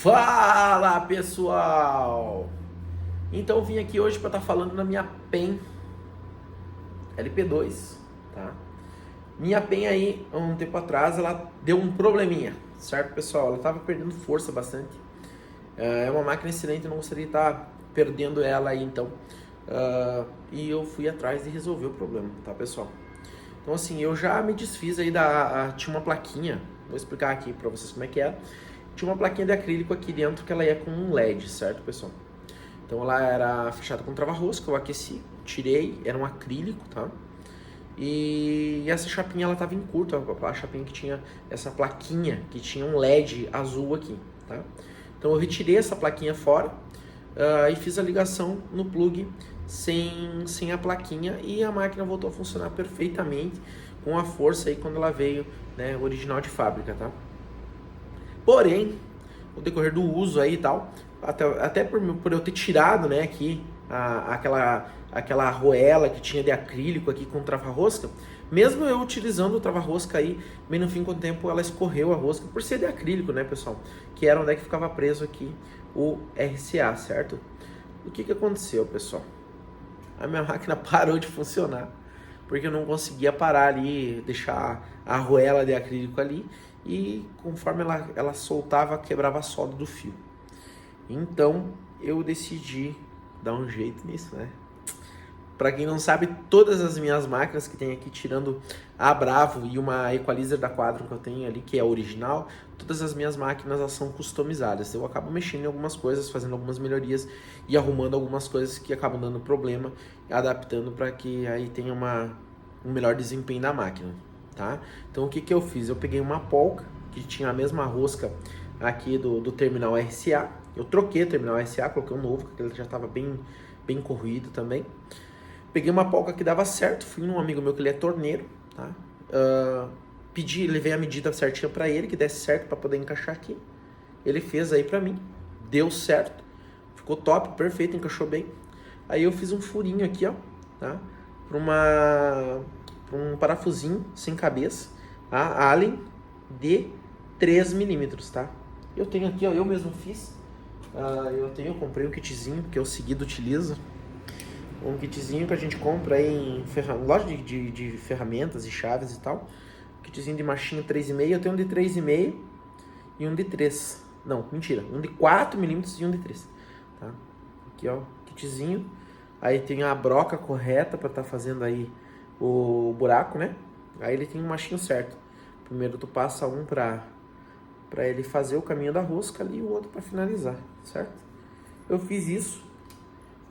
Fala pessoal! Então eu vim aqui hoje para estar falando na minha PEN LP2, tá? Minha PEN aí, há um tempo atrás, ela deu um probleminha, certo pessoal? Ela estava perdendo força bastante. É uma máquina excelente, eu não gostaria de estar perdendo ela aí então. E eu fui atrás de resolver o problema, tá pessoal? Então assim, eu já me desfiz aí tinha uma plaquinha, vou explicar aqui para vocês como é que é. Tinha uma plaquinha de acrílico aqui dentro que ela ia com um LED, certo pessoal? Então ela era fechada com trava-rosca, eu aqueci, tirei, era um acrílico, tá? E essa chapinha ela tava em curto, a chapinha que tinha essa plaquinha, que tinha um LED azul aqui, tá? Então eu retirei essa plaquinha fora e fiz a ligação no plug sem a plaquinha e a máquina voltou a funcionar perfeitamente com a força aí quando ela veio, né, original de fábrica, tá? Porém, no decorrer do uso aí e tal, até por eu ter tirado, né, aqui aquela arruela que tinha de acrílico aqui com trava-rosca, mesmo eu utilizando o trava-rosca aí, bem no fim com o tempo ela escorreu a rosca, por ser de acrílico, né, pessoal? Que era onde é que ficava preso aqui o RCA, certo? O que aconteceu, pessoal? A minha máquina parou de funcionar, porque eu não conseguia parar ali, deixar a arruela de acrílico ali, e conforme ela soltava, quebrava a solda do fio. Então eu decidi dar um jeito nisso, né? Para quem não sabe, todas as minhas máquinas que tem aqui, tirando a Bravo e uma Equalizer da Quadro que eu tenho ali, que é a original, todas as minhas máquinas elas são customizadas. Eu acabo mexendo em algumas coisas, fazendo algumas melhorias e arrumando algumas coisas que acabam dando problema, adaptando para que aí tenha um melhor desempenho da máquina, tá? Então o que eu fiz? Eu peguei uma Polka que tinha a mesma rosca aqui do terminal RCA. Eu troquei o terminal RCA, coloquei um novo, porque ele já estava bem corroído também. Peguei uma Polka que dava certo, fui num amigo meu que ele é torneiro, tá? Levei a medida certinha para ele, que desse certo para poder encaixar aqui. Ele fez aí para mim, deu certo, ficou top, perfeito, encaixou bem. Aí eu fiz um furinho aqui, ó, tá? Para um parafusinho sem cabeça, tá? Allen de 3 milímetros, tá? Eu tenho aqui, ó, eu mesmo fiz. Eu comprei um kitzinho que eu seguido utilizo. Um kitzinho que a gente compra aí em loja de ferramentas e chaves e tal. Kitzinho de machinho 3,5. Eu tenho um de 3,5 e um de 3. Não, mentira. Um de 4 milímetros e um de 3. Tá? Aqui, ó, kitzinho. Aí tem a broca correta para estar fazendo aí o buraco, né? Aí ele tem um machinho certo. Primeiro tu passa um para ele fazer o caminho da rosca ali e o outro para finalizar, certo? Eu fiz isso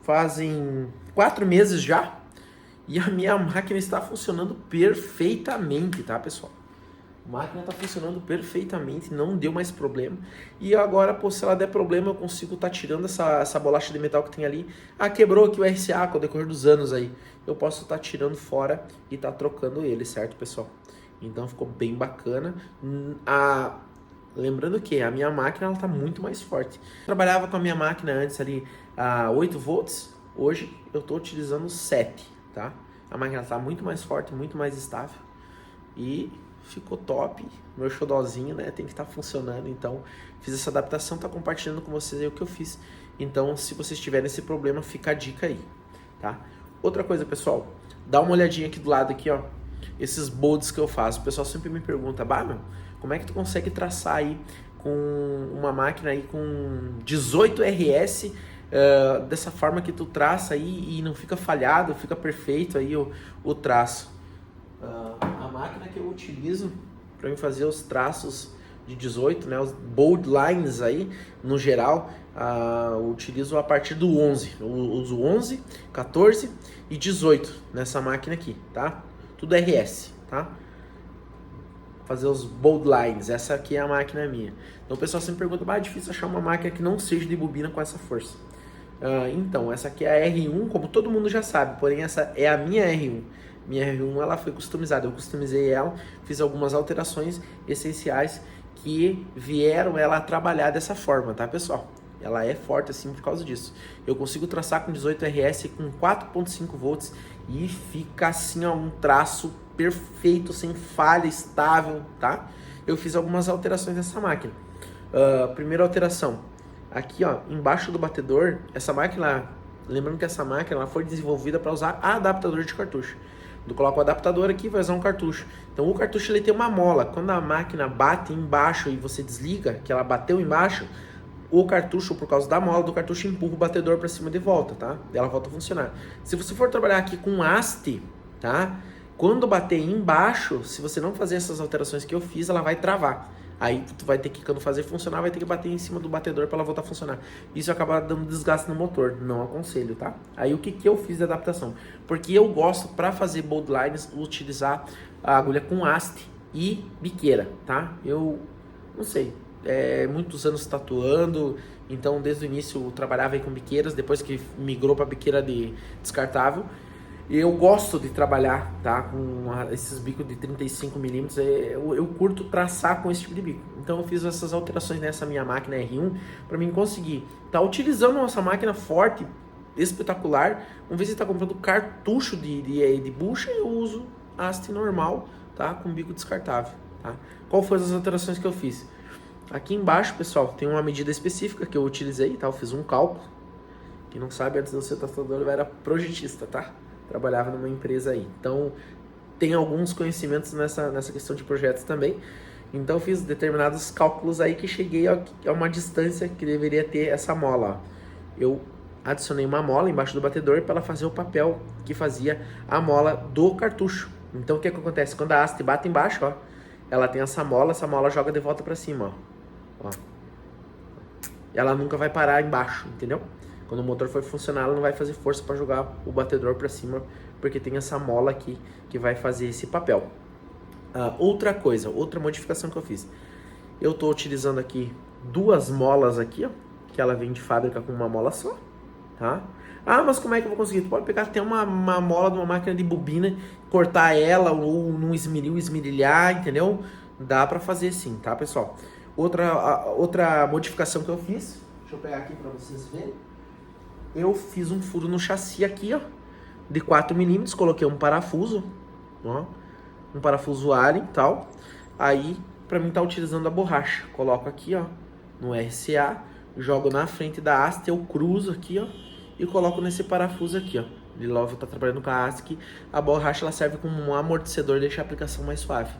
fazem 4 meses já e a minha máquina está funcionando perfeitamente, tá, pessoal? A máquina está funcionando perfeitamente, não deu mais problema. E agora, pô, se ela der problema, eu consigo estar tirando essa bolacha de metal que tem ali. Quebrou aqui o RCA com o decorrer dos anos aí. Eu posso estar tirando fora e estar trocando ele, certo, pessoal? Então ficou bem bacana. Lembrando que a minha máquina ela tá muito mais forte. Eu trabalhava com a minha máquina antes ali a 8 volts, hoje eu estou utilizando 7, tá? A máquina está muito mais forte, muito mais estável e ficou top. Meu xodózinho, né, tem que estar funcionando, então fiz essa adaptação, tá compartilhando com vocês aí o que eu fiz. Então, se vocês tiverem esse problema, fica a dica aí, tá? Outra coisa, pessoal, dá uma olhadinha aqui do lado aqui, ó, esses bolts que eu faço. O pessoal sempre me pergunta, meu, como é que tu consegue traçar aí com uma máquina aí com 18 RS dessa forma que tu traça aí e não fica falhado, fica perfeito aí o traço. A máquina que eu utilizo para mim fazer os traços de 18, né, os bold lines aí, no geral, eu utilizo a partir do 11. Eu uso 11, 14 e 18 nessa máquina aqui, tá? Tudo RS, tá? Fazer os bold lines, essa aqui é a máquina minha. Então o pessoal sempre pergunta, é difícil achar uma máquina que não seja de bobina com essa força. Então, essa aqui é a R1, como todo mundo já sabe, porém essa é a minha R1. Minha R1 ela foi customizada, eu customizei ela, fiz algumas alterações essenciais que vieram ela a trabalhar dessa forma, tá, pessoal? Ela é forte assim por causa disso. Eu consigo traçar com 18 RS com 4.5 volts e fica assim, ó, um traço perfeito, sem falha, estável, tá? Eu fiz algumas alterações nessa máquina. Primeira alteração. Aqui, ó, embaixo do batedor, essa máquina, lembrando que essa máquina ela foi desenvolvida para usar adaptador de cartucho. Eu coloco o adaptador aqui, vai usar um cartucho. Então o cartucho ele tem uma mola. Quando a máquina bate embaixo e você desliga, que ela bateu embaixo, o cartucho, por causa da mola do cartucho, empurra o batedor para cima de volta, tá? E ela volta a funcionar. Se você for trabalhar aqui com haste, tá? Quando bater embaixo, se você não fazer essas alterações que eu fiz, ela vai travar. Aí tu vai ter que, quando fazer funcionar, vai ter que bater em cima do batedor para ela voltar a funcionar. Isso acaba dando desgaste no motor, não aconselho, tá? Aí o que eu fiz de adaptação? Porque eu gosto, para fazer bold lines, utilizar a agulha com haste e biqueira, tá? Eu não sei, muitos anos tatuando, então desde o início eu trabalhava aí com biqueiras, depois que migrou para biqueira de descartável. Eu gosto de trabalhar, tá, com esses bicos de 35mm, eu curto traçar com esse tipo de bico. Então eu fiz essas alterações nessa minha máquina R1 para mim conseguir tá utilizando essa máquina forte, espetacular. Uma vez que está comprando cartucho de bucha, eu uso haste normal, tá, com bico descartável, tá. Qual foram as alterações que eu fiz? Aqui embaixo, pessoal, tem uma medida específica que eu utilizei, tá, eu fiz um cálculo. Quem não sabe, antes de eu ser tatuador, eu era projetista, tá? Trabalhava numa empresa aí. Então, tem alguns conhecimentos nessa questão de projetos também. Então, eu fiz determinados cálculos aí que cheguei a uma distância que deveria ter essa mola, ó. Eu adicionei uma mola embaixo do batedor para ela fazer o papel que fazia a mola do cartucho. Então, o que acontece? Quando a haste bate embaixo, ó, ela tem essa mola joga de volta para cima, ó. Ela nunca vai parar embaixo, entendeu? Quando o motor for funcionar, ela não vai fazer força para jogar o batedor para cima, porque tem essa mola aqui que vai fazer esse papel. Outra coisa, outra modificação que eu fiz. Eu estou utilizando aqui duas molas aqui, ó, que ela vem de fábrica com uma mola só, tá? Ah, mas como é que eu vou conseguir? Tu pode pegar até uma mola de uma máquina de bobina, cortar ela ou num esmeril, esmerilhar, entendeu? Dá para fazer sim, tá, pessoal? Outra modificação que eu fiz, deixa eu pegar aqui para vocês verem. Eu fiz um furo no chassi aqui, ó, de 4mm, coloquei um parafuso, ó, um parafuso Allen e tal. Aí, pra mim tá utilizando a borracha, coloco aqui, ó, no RCA, jogo na frente da haste, eu cruzo aqui, ó, e coloco nesse parafuso aqui, ó. De novo, tá trabalhando com a haste, que a borracha ela serve como um amortecedor, deixa a aplicação mais suave.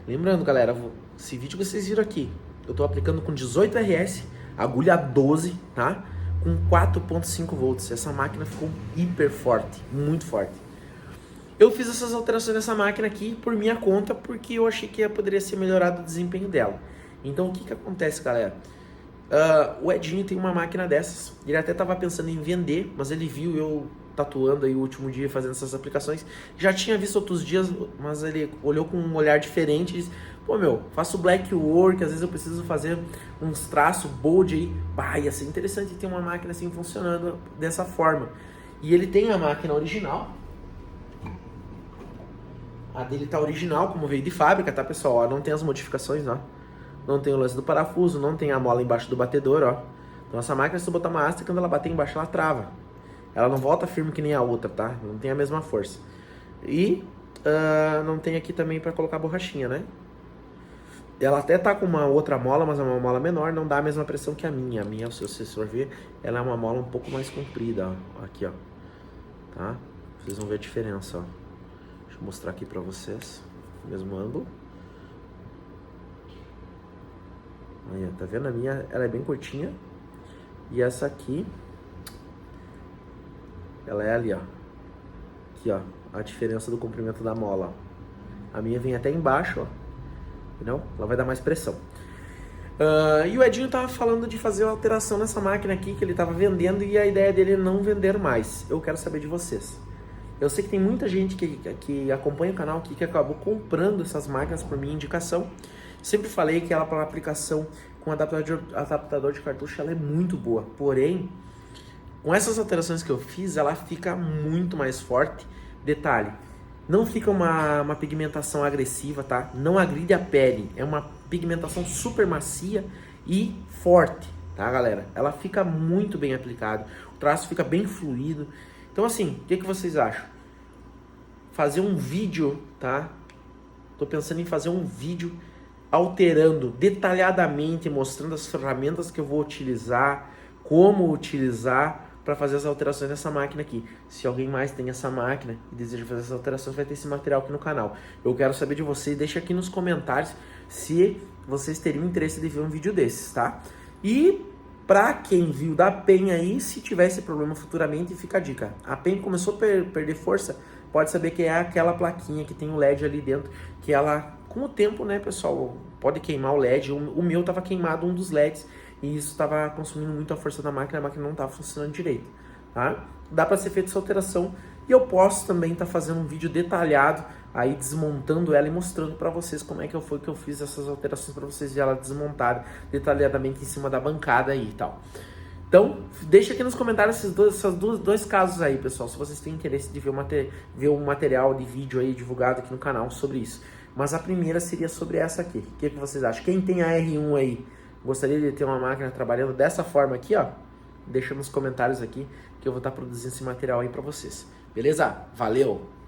Lembrando, galera, esse vídeo que vocês viram aqui, eu tô aplicando com 18 RS, agulha 12, tá? Com 4.5 volts. Essa máquina ficou hiper forte, muito forte. Eu fiz essas alterações nessa máquina aqui por minha conta, porque eu achei que poderia ser melhorado o desempenho dela. Então o que acontece, galera? O Edinho tem uma máquina dessas, ele até estava pensando em vender, mas ele viu eu tatuando aí o último dia, fazendo essas aplicações. Já tinha visto outros dias, mas ele olhou com um olhar diferente e disse: pô, meu, faço black work, às vezes eu preciso fazer uns traços bold aí. Bah, ia ser interessante ter uma máquina assim funcionando dessa forma. E ele tem a máquina original. A dele tá original, como veio de fábrica, tá, pessoal? Ó, não tem as modificações, ó. Não tem o lance do parafuso, não tem a mola embaixo do batedor, ó. Então essa máquina, se tu botar uma haste, quando ela bater embaixo, ela trava. Ela não volta firme que nem a outra, tá? Não tem a mesma força. E não tem aqui também para colocar borrachinha, né? Ela até tá com uma outra mola, mas é uma mola menor, não dá a mesma pressão que a minha. A minha, se você for ver, ela é uma mola um pouco mais comprida, ó. Aqui, ó. Tá? Vocês vão ver a diferença, ó. Deixa eu mostrar aqui pra vocês. Mesmo ângulo. Aí, ó, tá vendo? A minha, ela é bem curtinha. E essa aqui, ela é ali, ó. Aqui, ó. A diferença do comprimento da mola, ó. A minha vem até embaixo, ó. Entendeu? Ela vai dar mais pressão. E o Edinho tava falando de fazer uma alteração nessa máquina aqui que ele tava vendendo, e a ideia dele é não vender mais. Eu quero saber de vocês. Eu sei que tem muita gente que acompanha o canal aqui que acabou comprando essas máquinas por minha indicação. Sempre falei que ela para aplicação com adaptador de cartucho ela é muito boa. Porém, com essas alterações que eu fiz, ela fica muito mais forte. Detalhe, não fica uma pigmentação agressiva, tá? Não agride a pele. É uma pigmentação super macia e forte, tá, galera? Ela fica muito bem aplicada. O traço fica bem fluido. Então, assim, o que vocês acham? Fazer um vídeo, tá? Tô pensando em fazer um vídeo alterando detalhadamente, mostrando as ferramentas que eu vou utilizar, como utilizar para fazer as alterações nessa máquina aqui. Se alguém mais tem essa máquina e deseja fazer essas alterações, vai ter esse material aqui no canal. Eu quero saber de vocês, deixa aqui nos comentários se vocês teriam interesse de ver um vídeo desses, tá? E para quem viu da PEN aí, se tiver esse problema futuramente, fica a dica. A PEN começou a perder força, pode saber que é aquela plaquinha que tem o LED ali dentro, que ela, com o tempo, né, pessoal, pode queimar o LED. O meu tava queimado, um dos LEDs, e isso estava consumindo muito a força da máquina, a máquina não estava funcionando direito, tá? Dá para ser feita essa alteração, e eu posso também estar fazendo um vídeo detalhado, aí desmontando ela e mostrando para vocês como é que foi que eu fiz essas alterações, para vocês verem ela desmontada detalhadamente em cima da bancada aí e tal. Então, deixa aqui nos comentários esses dois casos aí, pessoal, se vocês têm interesse de ver um material de vídeo aí divulgado aqui no canal sobre isso. Mas a primeira seria sobre essa aqui. O que vocês acham? Quem tem a R1 aí, gostaria de ter uma máquina trabalhando dessa forma aqui, ó? Deixa nos comentários aqui que eu vou estar produzindo esse material aí para vocês. Beleza? Valeu!